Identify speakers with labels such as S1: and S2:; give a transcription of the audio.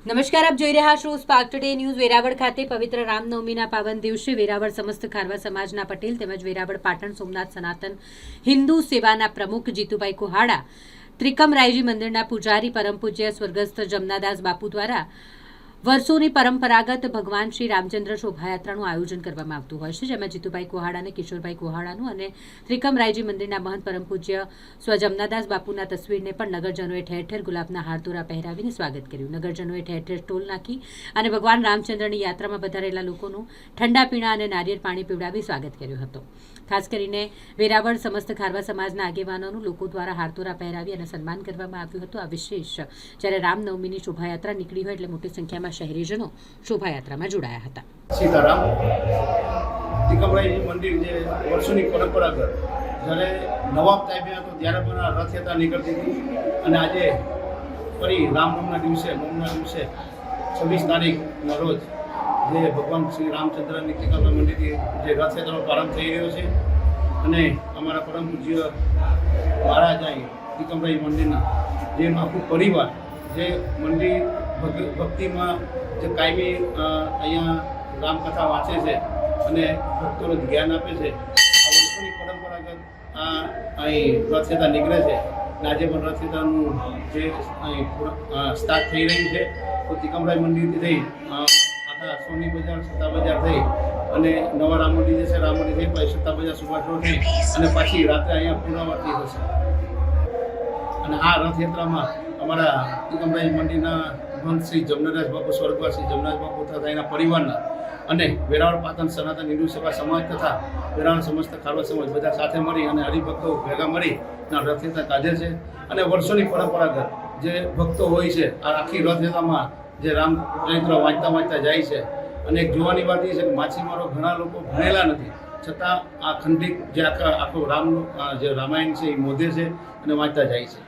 S1: નમસ્કાર, આપ જોઈ રહ્યા છો સ્પાર્ક ટુડે ન્યૂઝ। વેરાવળ ખાતે પવિત્ર રામનવમીના પાવન દિવસે વેરાવળ સમસ્ત ખારવા સમાજના પટેલ તેમજ વેરાવળ પાટણ સોમનાથ સનાતન હિન્દુ સેવાના પ્રમુખ જીતુભાઈ કુહાડા, ત્રિકમરાયજી મંદિરના પૂજારી પરમ પૂજ્ય સ્વર્ગસ્થ જમનાદાસ બાપુ દ્વારા વર્ષોની પરંપરાગત ભગવાન શ્રી રામચંદ્ર શોભાયાત્રાનું આયોજન કરવામાં આવતું હોય છે, જેમાં જીતુભાઈ કુહાડા અને કિશોરભાઈ કુહાડાનું અને ત્રિકમરાયજી મંદિરના મહંત પરમ પૂજ્ય સ્વ જમનાદાસ બાપુના તસવીરને પણ નગરજનોએ ઠેર ઠેર ગુલાબના હારતોરા પહેરાવીને સ્વાગત કર્યું। નગરજનોએ ઠેર ઠેર સ્ટોલ નાખી અને ભગવાન રામચંદ્રની યાત્રામાં પધારેલા લોકોનું ઠંડા પીણા અને નારિયેળ પાણી પીવડાવી સ્વાગત કર્યું હતું। ખાસ કરીને વેરાવળ સમસ્ત ખારવા સમાજના આગેવાનોનું લોકો દ્વારા હારતોરા પહેરાવી અને સન્માન કરવામાં આવ્યું હતું। આ વિશેષ જ્યારે રામનવમીની શોભાયાત્રા નીકળી હોય એટલે મોટી સંખ્યામાં શહેરીજનો શોભાયાત્રામાં જોડાયા હતા।
S2: સીતારામ ત્રિકમરાયજી મંદિર જે વર્ષોની પરંપરાગત જ્યારે નવાબ સાહેબ હતો ત્યારે પણ રથયાત્રા નીકળતી હતી અને આજે ફરી રામનવમીના દિવસે 26 તારીખના રોજ જે ભગવાન શ્રી રામચંદ્રની ત્રિકમરાય મંદિરથી જે રથયાત્રાનો પ્રારંભ થઈ રહ્યો છે અને અમારા પરમ પૂજ્ય મહારાજ અહીં ત્રિકમરાય મંદિરના જે આખું પરિવાર જે મંદિર ભક્તિમાં જે કાયમી અહીંયા રામકથા વાંચે છે અને ભક્તોને જ્ઞાન આપે છે, આ વર્ષોની પરંપરાગત અહીં રથયાત્રા નીકળે છે અને આજે પણ રથયાત્રાનું જે અહીં સ્ટાર્ટ થઈ રહ્યું છે તો ત્રિકમરાય મંદિરથી થઈ આખા સોની બજાર સત્તા બજાર થઈ અને નવા રામ મંદિર જે છે રામ મંદિર થઈ પછી સત્તા બજાર સુભાષ રોડ થઈ અને પાછી રાત્રે અહીંયા પૂર્ણાવર્તી થશે અને આ રથયાત્રામાં અમારા ત્રિકમરાય મંદિરના મહંત શ્રી જમનાદાસ બાપુ સ્વર્ગવાસી જમનાદાસ બાપુ તથા એના પરિવારના અને વેરાવળ પાટણ સનાતન હિન્દુ સેવા સમાજ તથા વેરાવળ સમસ્ત ખારવા સમાજ બધા સાથે મળી અને હરિભક્તો ભેગા મળી રથયાત્રા કાઢે છે અને વર્ષોની પરંપરાગત જે ભક્તો હોય છે આ આખી રથયાત્રામાં જે રામચરિત્ર વાંચતા જાય છે અને એક જોવાની વાત એ છે કે માછીમારો ઘણા લોકો ભણેલા નથી છતાં આ ખંડિત જે આખો રામનું જે રામાયણ છે એ મોધે છે અને વાંચતા જાય છે।